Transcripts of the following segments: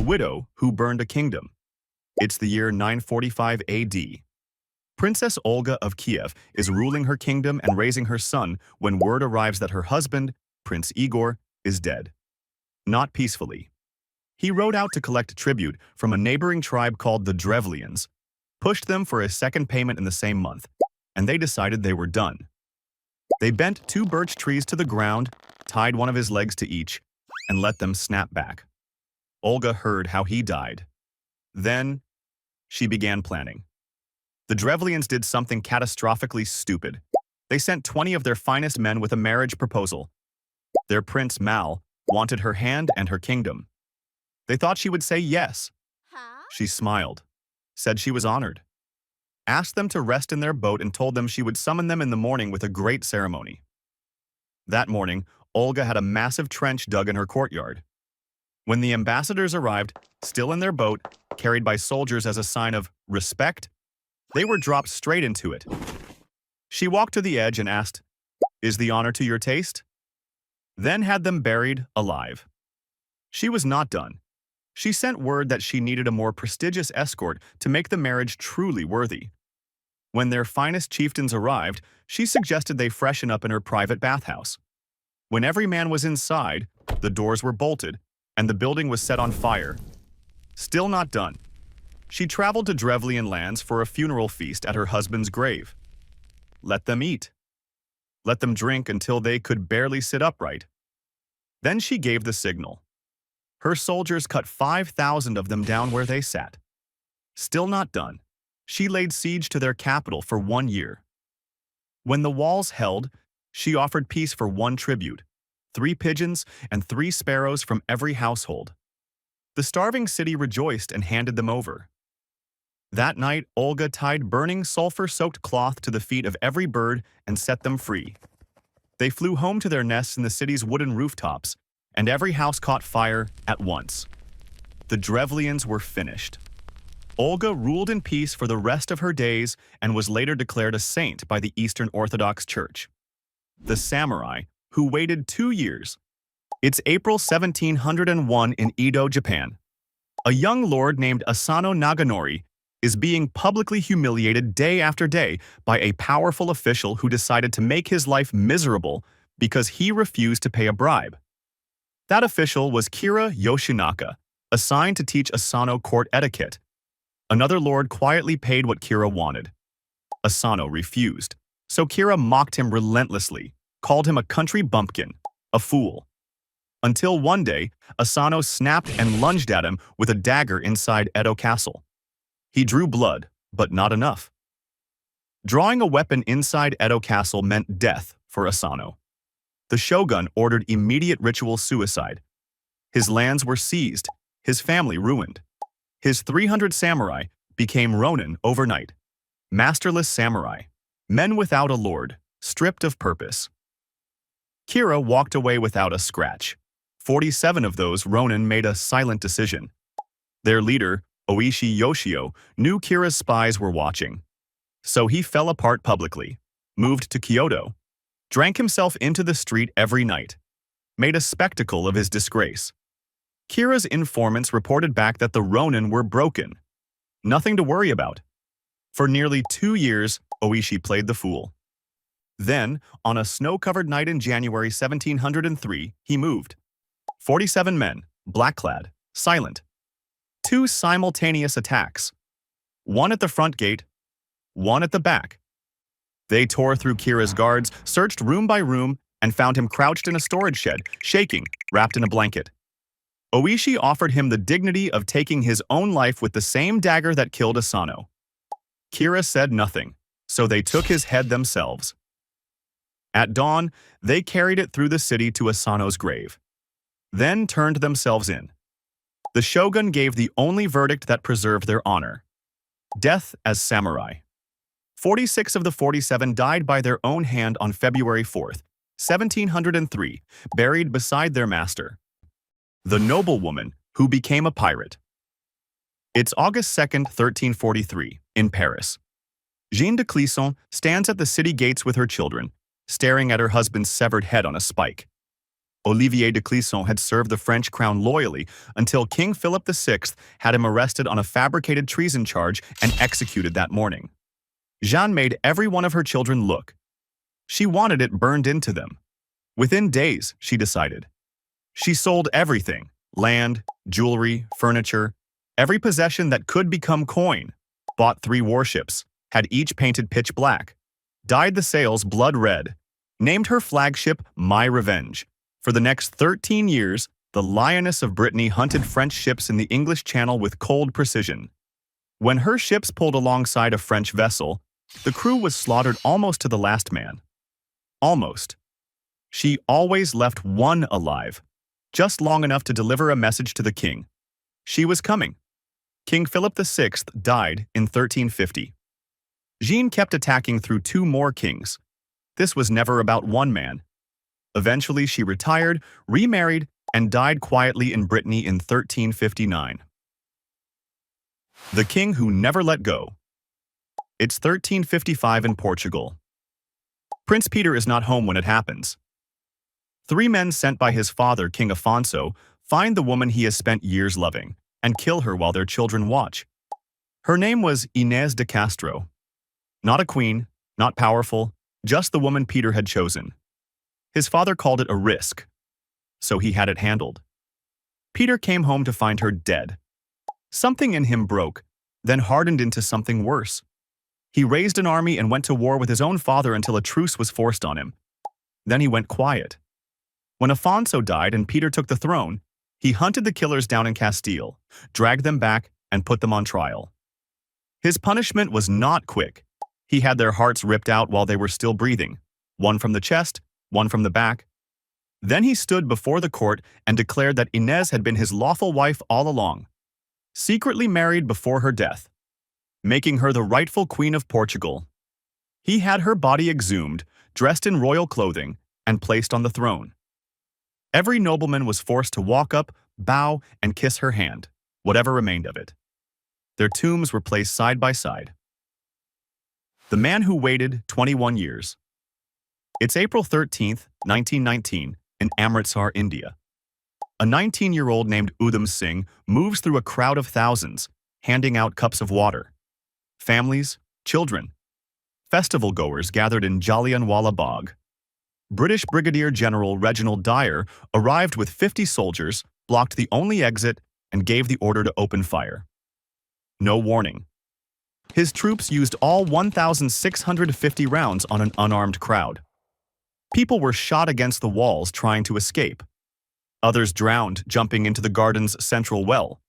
The Widow Who Burned a Kingdom. It's the year 945 AD. Princess Olga of Kiev is ruling her kingdom and raising her son when word arrives that her husband, Prince Igor, is dead. Not peacefully. He rode out to collect tribute from a neighboring tribe called the Drevlians, pushed them for a second payment in the same month, and they decided they were done. They bent 2 birch trees to the ground, tied one of his legs to each, and let them snap back. Olga heard how he died. Then, she began planning. The Drevlians did something catastrophically stupid. They sent 20 of their finest men with a marriage proposal. Their prince Mal wanted her hand and her kingdom. They thought she would say yes. She smiled, said she was honored, asked them to rest in their boat and told them she would summon them in the morning with a great ceremony. That morning, Olga had a massive trench dug in her courtyard. When the ambassadors arrived, still in their boat, carried by soldiers as a sign of respect, they were dropped straight into it. She walked to the edge and asked, "Is the honor to your taste?" Then had them buried alive. She was not done. She sent word that she needed a more prestigious escort to make the marriage truly worthy. When their finest chieftains arrived, she suggested they freshen up in her private bathhouse. When every man was inside, the doors were bolted, and the building was set on fire. Still not done. She traveled to Drevlian lands for a funeral feast at her husband's grave. Let them eat. Let them drink until they could barely sit upright. Then she gave the signal. Her soldiers cut 5,000 of them down where they sat. Still not done. She laid siege to their capital for 1 year. When the walls held, she offered peace for 1 tribute, 3 pigeons and 3 sparrows from every household. The starving city rejoiced and handed them over. That night, Olga tied burning sulfur-soaked cloth to the feet of every bird and set them free. They flew home to their nests in the city's wooden rooftops, and every house caught fire at once. The Drevlians were finished. Olga ruled in peace for the rest of her days and was later declared a saint by the Eastern Orthodox Church. The samurai, who waited 2 years. It's April 1701 in Edo, Japan. A young lord named Asano Naganori is being publicly humiliated day after day by a powerful official who decided to make his life miserable because he refused to pay a bribe. That official was Kira Yoshinaka, assigned to teach Asano court etiquette. Another lord quietly paid what Kira wanted. Asano refused, so Kira mocked him relentlessly, called him a country bumpkin, a fool. Until one day, Asano snapped and lunged at him with a dagger inside Edo Castle. He drew blood, but not enough. Drawing a weapon inside Edo Castle meant death for Asano. The shogun ordered immediate ritual suicide. His lands were seized, his family ruined. His 300 samurai became ronin overnight. Masterless samurai, men without a lord, stripped of purpose. Kira walked away without a scratch. 47 of those ronin made a silent decision. Their leader, Oishi Yoshio, knew Kira's spies were watching. So he fell apart publicly, moved to Kyoto, drank himself into the street every night, made a spectacle of his disgrace. Kira's informants reported back that the ronin were broken. Nothing to worry about. For nearly 2 years, Oishi played the fool. Then, on a snow-covered night in January 1703, he moved. 47 men, black-clad, silent. 2 simultaneous attacks. One at the front gate, one at the back. They tore through Kira's guards, searched room by room, and found him crouched in a storage shed, shaking, wrapped in a blanket. Oishi offered him the dignity of taking his own life with the same dagger that killed Asano. Kira said nothing, so they took his head themselves. At dawn, they carried it through the city to Asano's grave, then turned themselves in. The shogun gave the only verdict that preserved their honor: death as samurai. 46 of the 47 died by their own hand on February 4th, 1703, buried beside their master, the noblewoman who became a pirate. It's August 2nd, 1343, in Paris. Jeanne de Clisson stands at the city gates with her children, staring at her husband's severed head on a spike. Olivier de Clisson had served the French crown loyally until King Philip VI had him arrested on a fabricated treason charge and executed that morning. Jeanne made every one of her children look. She wanted it burned into them. Within days, she decided. She sold everything: land, jewelry, furniture, every possession that could become coin, bought 3 warships, had each painted pitch black, dyed the sails blood red, named her flagship My Revenge. For the next 13 years, the Lioness of Brittany hunted French ships in the English Channel with cold precision. When her ships pulled alongside a French vessel, the crew was slaughtered almost to the last man. Almost. She always left one alive, just long enough to deliver a message to the king. She was coming. King Philip VI died in 1350. Jeanne kept attacking through 2 more kings. This was never about one man. Eventually, she retired, remarried, and died quietly in Brittany in 1359. The king who never let go. It's 1355 in Portugal. Prince Peter is not home when it happens. 3 men sent by his father, King Afonso, find the woman he has spent years loving and kill her while their children watch. Her name was Inés de Castro. Not a queen, not powerful, just the woman Peter had chosen. His father called it a risk, so he had it handled. Peter came home to find her dead. Something in him broke, then hardened into something worse. He raised an army and went to war with his own father until a truce was forced on him. Then he went quiet. When Afonso died and Peter took the throne, he hunted the killers down in Castile, dragged them back, and put them on trial. His punishment was not quick. He had their hearts ripped out while they were still breathing, one from the chest, one from the back. Then he stood before the court and declared that Inés had been his lawful wife all along, secretly married before her death, making her the rightful queen of Portugal. He had her body exhumed, dressed in royal clothing, and placed on the throne. Every nobleman was forced to walk up, bow, and kiss her hand, whatever remained of it. Their tombs were placed side by side. The man who waited 21 years. It's April 13th, 1919, in Amritsar, India. A 19-year-old named Udham Singh moves through a crowd of thousands, handing out cups of water. Families, children, festival-goers gathered in Jallianwala Bagh. British Brigadier General Reginald Dyer arrived with 50 soldiers, blocked the only exit, and gave the order to open fire. No warning. His troops used all 1,650 rounds on an unarmed crowd. People were shot against the walls trying to escape. Others drowned, jumping into the garden's central well.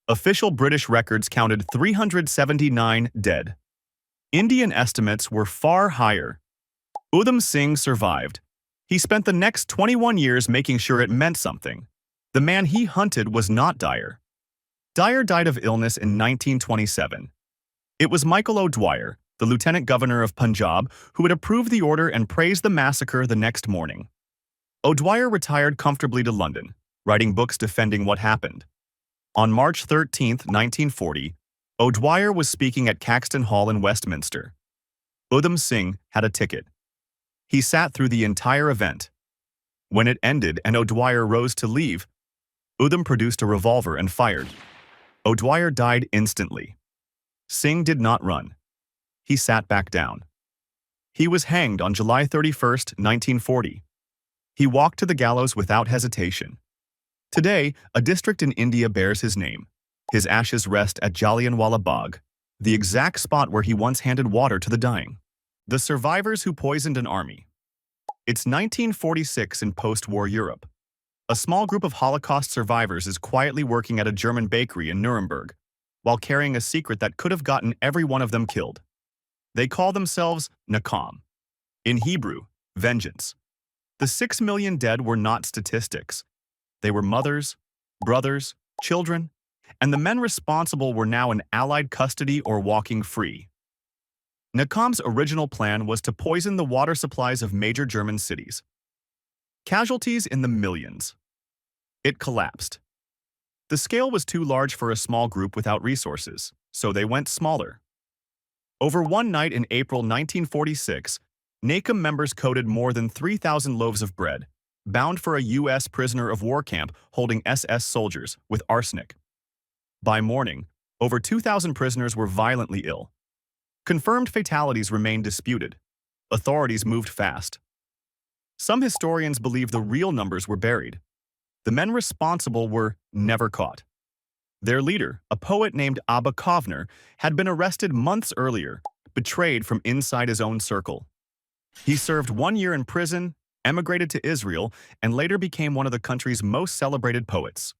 Official British records counted 379 dead. Indian estimates were far higher. Udham Singh survived. He spent the next 21 years making sure it meant something. The man he hunted was not Dyer. Dyer died of illness in 1927. It was Michael O'Dwyer, the lieutenant governor of Punjab, who had approved the order and praised the massacre the next morning. O'Dwyer retired comfortably to London, writing books defending what happened. On March 13, 1940, O'Dwyer was speaking at Caxton Hall in Westminster. Udham Singh had a ticket. He sat through the entire event. When it ended and O'Dwyer rose to leave, Udham produced a revolver and fired. O'Dwyer died instantly. Singh did not run. He sat back down. He was hanged on July 31, 1940. He walked to the gallows without hesitation. Today, a district in India bears his name. His ashes rest at Jallianwala Bagh, the exact spot where he once handed water to the dying. The survivors who poisoned an army. It's 1946 in post-war Europe. A small group of Holocaust survivors is quietly working at a German bakery in Nuremberg, while carrying a secret that could have gotten every one of them killed. They call themselves Nakam. In Hebrew, vengeance. The 6 million dead were not statistics. They were mothers, brothers, children, and the men responsible were now in Allied custody or walking free. Nakam's original plan was to poison the water supplies of major German cities. Casualties in the millions. It collapsed. The scale was too large for a small group without resources, so they went smaller. Over one night in April 1946, NACAM members coated more than 3,000 loaves of bread, bound for a U.S. prisoner of war camp holding SS soldiers with arsenic. By morning, over 2,000 prisoners were violently ill. Confirmed fatalities remained disputed. Authorities moved fast. Some historians believe the real numbers were buried. The men responsible were never caught. Their leader, a poet named Abba Kovner, had been arrested months earlier, betrayed from inside his own circle. He served 1 year in prison, emigrated to Israel, and later became one of the country's most celebrated poets.